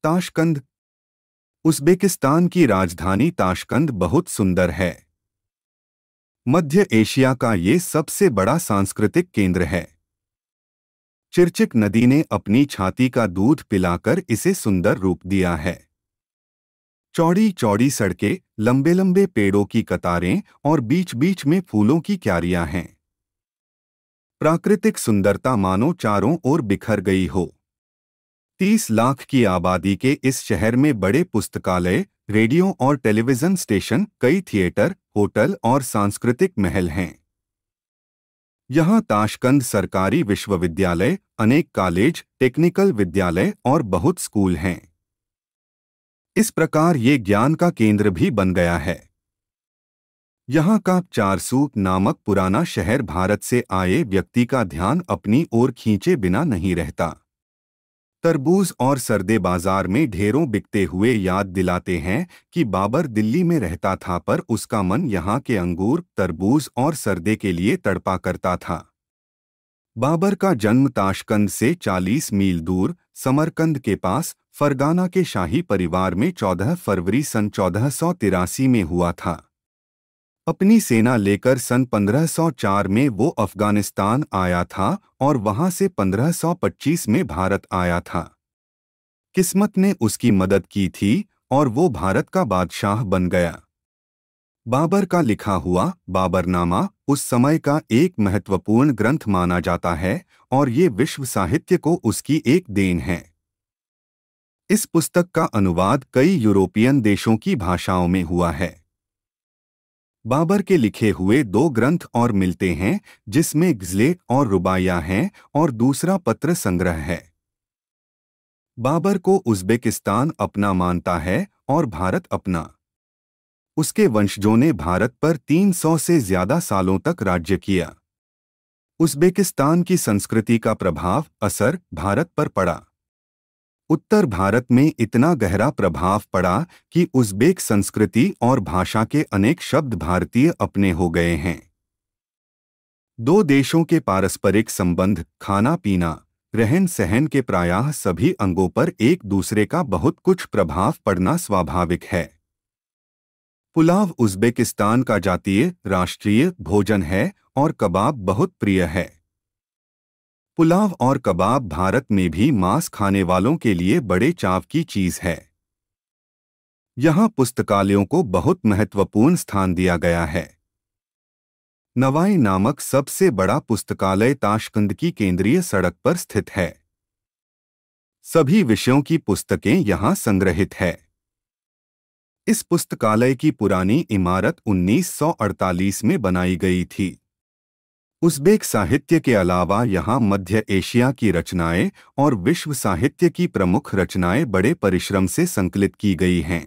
Tashkent. Uzbekistan की राजधानी Tashkent बहुत सुंदर है। मध्य एशिया का ये सबसे बड़ा सांस्कृतिक केंद्र है। चिरचिक नदी ने अपनी छाती का दूध पिलाकर इसे सुंदर रूप दिया है। चौड़ी चौड़ी सड़कें, लंबे लंबे पेड़ों की कतारें और बीच बीच में फूलों की क्यारियां हैं। प्राकृतिक सुंदरता मानो चारों ओर बिखर गई हो। 30 लाख की आबादी के इस शहर में बड़े पुस्तकालय, रेडियो और टेलीविजन स्टेशन, कई थिएटर, होटल और सांस्कृतिक महल हैं। यहाँ ताशकंद सरकारी विश्वविद्यालय, अनेक कॉलेज, टेक्निकल विद्यालय और बहुत स्कूल हैं। इस प्रकार ये ज्ञान का केंद्र भी बन गया है। यहाँ का चारसू नामक पुराना शहर भारत से आए व्यक्ति का ध्यान अपनी ओर खींचे बिना नहीं रहता। तरबूज और सरदे बाजार में ढेरों बिकते हुए याद दिलाते हैं कि बाबर दिल्ली में रहता था, पर उसका मन यहाँ के अंगूर, तरबूज और सरदे के लिए तड़पा करता था। बाबर का जन्म ताशकंद से 40 मील दूर समरकंद के पास फरगाना के शाही परिवार में 14 फरवरी सन 1483 में हुआ था। अपनी सेना लेकर सन 1504 में वो अफगानिस्तान आया था और वहां से 1525 में भारत आया था। किस्मत ने उसकी मदद की थी और वो भारत का बादशाह बन गया। बाबर का लिखा हुआ बाबरनामा उस समय का एक महत्वपूर्ण ग्रंथ माना जाता है और ये विश्व साहित्य को उसकी एक देन है। इस पुस्तक का अनुवाद कई यूरोपियन देशों की भाषाओं में हुआ है। बाबर के लिखे हुए 2 ग्रंथ और मिलते हैं, जिसमें ग़ज़लें और रुबाइयाँ हैं और दूसरा पत्र संग्रह है। बाबर को उज़्बेकिस्तान अपना मानता है और भारत अपना। उसके वंशजों ने भारत पर 300 से ज्यादा सालों तक राज्य किया। उज़्बेकिस्तान की संस्कृति का प्रभाव, असर भारत पर पड़ा। उत्तर भारत में इतना गहरा प्रभाव पड़ा कि उज़्बेक संस्कृति और भाषा के अनेक शब्द भारतीय अपने हो गए हैं। 2 देशों के पारस्परिक संबंध, खाना पीना, रहन सहन के प्रायः सभी अंगों पर एक दूसरे का बहुत कुछ प्रभाव पड़ना स्वाभाविक है। पुलाव उज़्बेकिस्तान का जातीय राष्ट्रीय भोजन है और कबाब बहुत प्रिय है। पुलाव और कबाब भारत में भी मांस खाने वालों के लिए बड़े चाव की चीज है। यहाँ पुस्तकालयों को बहुत महत्वपूर्ण स्थान दिया गया है। नवाई नामक सबसे बड़ा पुस्तकालय ताशकंद की केंद्रीय सड़क पर स्थित है। सभी विषयों की पुस्तकें यहाँ संग्रहित है। इस पुस्तकालय की पुरानी इमारत 1948 में बनाई गई थी। उज़्बेक साहित्य के अलावा यहाँ मध्य एशिया की रचनाएं और विश्व साहित्य की प्रमुख रचनाएं बड़े परिश्रम से संकलित की गई हैं।